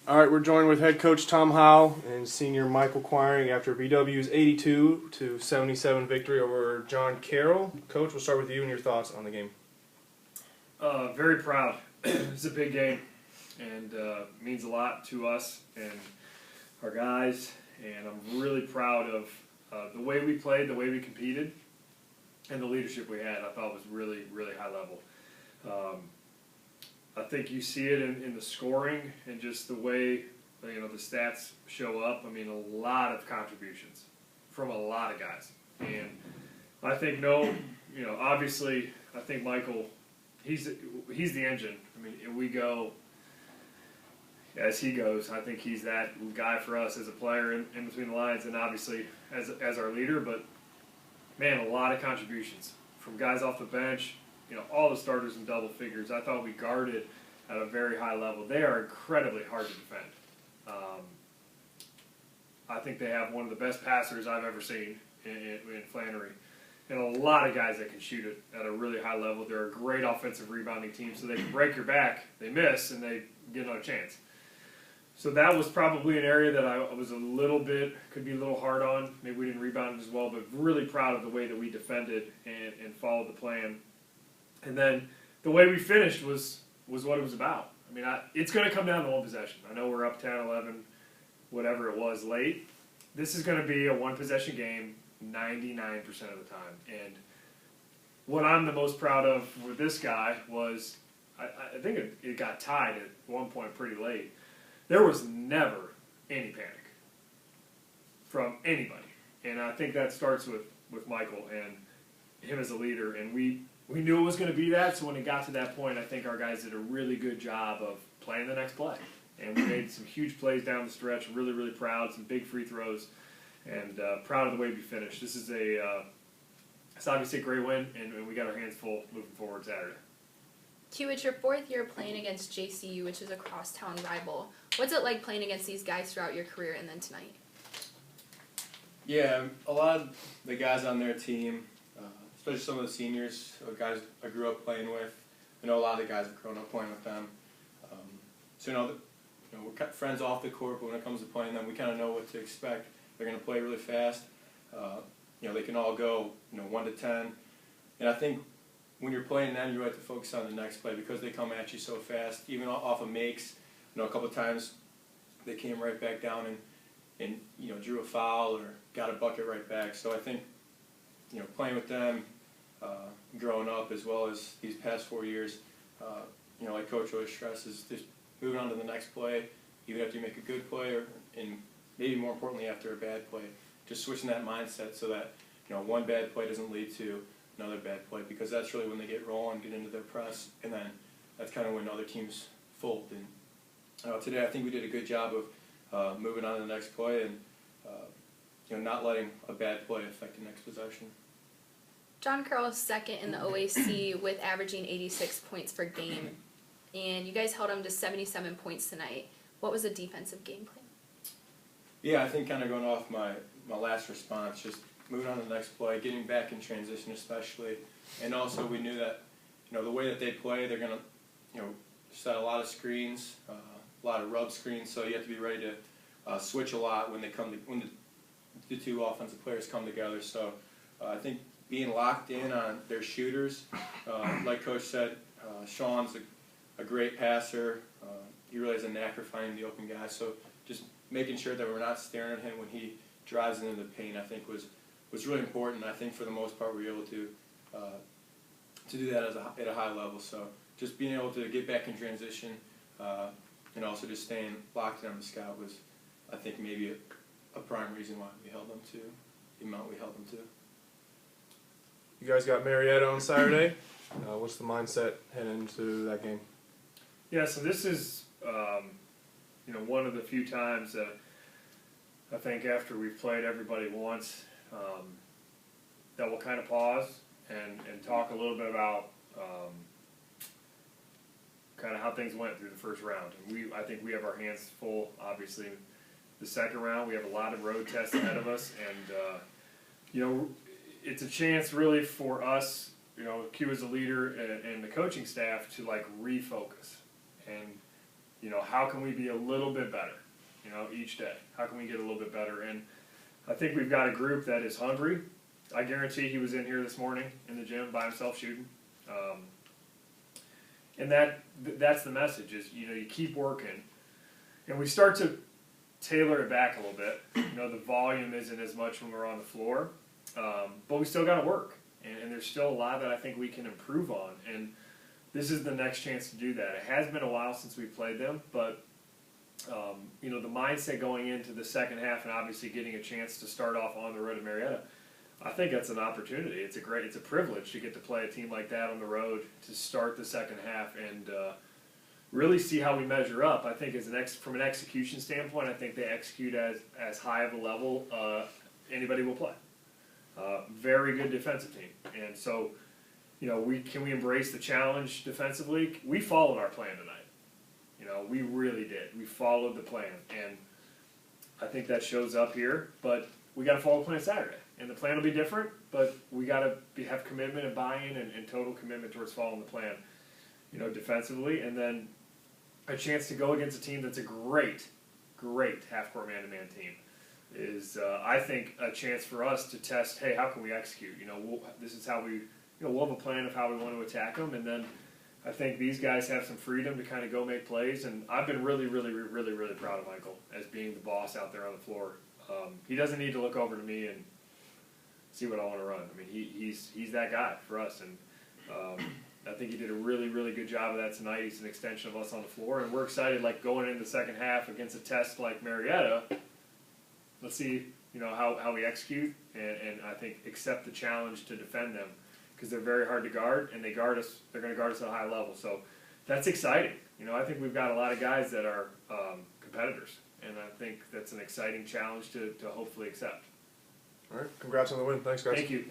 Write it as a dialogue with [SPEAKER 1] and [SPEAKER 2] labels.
[SPEAKER 1] All right, we're joined with head coach Tom Heil and senior Michael Quiring after BW's 82-77 victory over John Carroll. Coach, we'll start with you and your thoughts on the game.
[SPEAKER 2] Very proud. It's a big game, and means a lot to us and our guys. And I'm really proud of the way we played, the way we competed, and the leadership we had. I thought was really, really high level. I think you see it in the scoring and just the way the stats show up. I mean, a lot of contributions from a lot of guys, and I think obviously, I think Michael, he's the engine. I mean, we go as he goes. I think he's that guy for us as a player in between the lines, and obviously as our leader. But man, a lot of contributions from guys off the bench. All the starters in double figures. I thought we guarded at a very high level. They are incredibly hard to defend. I think they have one of the best passers I've ever seen in Flannery. And a lot of guys that can shoot it at a really high level. They're a great offensive rebounding team, so they can break your back. They miss, and they get another chance. So that was probably an area that I was could be a little hard on. Maybe we didn't rebound as well, but really proud of the way that we defended and followed the plan. And then the way we finished was what it was about. I mean, it's going to come down to one possession. I know we're up 10, 11, whatever it was late. This is going to be a one-possession game 99% of the time. And what I'm the most proud of with this guy was I think it got tied at one point pretty late. There was never any panic from anybody. And I think that starts with Michael and him as a leader. And we knew it was going to be that, so when it got to that point, I think our guys did a really good job of playing the next play. And we made some huge plays down the stretch, really, really proud, some big free throws, and proud of the way we finished. This is it's obviously a great win, and we got our hands full moving forward Saturday.
[SPEAKER 3] Q, it's your fourth year playing against JCU, which is a crosstown rival. What's it like playing against these guys throughout your career and then tonight?
[SPEAKER 4] Yeah, a lot of the guys on their team, especially some of the seniors, guys I grew up playing with. I know a lot of the guys have grown up playing with them. So we're friends off the court, but when it comes to playing them, we kind of know what to expect. They're going to play really fast. They can all go 1 to 10, and I think when you're playing them, you have to focus on the next play because they come at you so fast. Even off of makes, a couple of times they came right back down and drew a foul or got a bucket right back. So I think playing with them, growing up as well as these past 4 years, like Coach always stresses, just moving on to the next play, even after you make a good play, and maybe more importantly after a bad play, just switching that mindset so that one bad play doesn't lead to another bad play, because that's really when they get rolling, get into their press, and then that's kind of when other teams fold. And today I think we did a good job of moving on to the next play and not letting a bad play affect the next possession.
[SPEAKER 3] John Carroll is second in the OAC with averaging 86 points per game, and you guys held him to 77 points tonight. What was the defensive game plan? Yeah,
[SPEAKER 4] I think kind of going off my last response, just moving on to the next play, getting back in transition especially, and also we knew that the way that they play, they're going to set a lot of screens, a lot of rub screens, so you have to be ready to switch a lot when the two offensive players come together. So I think being locked in on their shooters, like Coach said, Sean's a great passer. He really has a knack for finding the open guy. So just making sure that we're not staring at him when he drives into the paint, I think was really important. I think for the most part we were able to do that at a high level. So just being able to get back in transition and also just staying locked in on the scout was, I think, maybe a prime reason why we held them to the amount we held them to.
[SPEAKER 1] You guys got Marietta on Saturday. What's the mindset heading into that game?
[SPEAKER 2] Yeah, so this is one of the few times that I think after we've played everybody once that we'll kind of pause and talk a little bit about kind of how things went through the first round. And I think we have our hands full, obviously. The second round, we have a lot of road tests ahead of us, and it's a chance really for us, Q as a leader and the coaching staff to refocus. And how can we be a little bit better, each day? How can we get a little bit better? And I think we've got a group that is hungry. I guarantee he was in here this morning in the gym by himself shooting. And that's the message is, you keep working. And we start to tailor it back a little bit. The volume isn't as much when we're on the floor, but we still got to work. And there's still a lot that I think we can improve on. And this is the next chance to do that. It has been a while since we've played them, but the mindset going into the second half and obviously getting a chance to start off on the road at Marietta, I think that's an opportunity. It's a privilege to get to play a team like that on the road to start the second half and really see how we measure up. I think from an execution standpoint, I think they execute as high of a level anybody will play. Very good defensive team, and so can we embrace the challenge defensively? We followed our plan tonight. We really did. We followed the plan, and I think that shows up here. But we got to follow the plan Saturday, and the plan will be different. But we got to have commitment and buy-in and total commitment towards following the plan, defensively, and then a chance to go against a team that's a great half-court man-to-man team is, I think, a chance for us to test. Hey, how can we execute? This is how we. We'll have a plan of how we want to attack them, and then I think these guys have some freedom to kind of go make plays. And I've been really, really, really, really proud of Michael as being the boss out there on the floor. He doesn't need to look over to me and see what I want to run. I mean, he's that guy for us, and I think he did a really, really good job of that tonight. He's an extension of us on the floor, and we're excited. Like going into the second half against a test like Marietta, let's see, how we execute, and I think accept the challenge to defend them. Because they're very hard to guard, and they guard us. They're going to guard us at a high level, so that's exciting. I think we've got a lot of guys that are competitors, and I think that's an exciting challenge to hopefully accept.
[SPEAKER 1] All right, congrats on the win. Thanks, guys.
[SPEAKER 2] Thank you.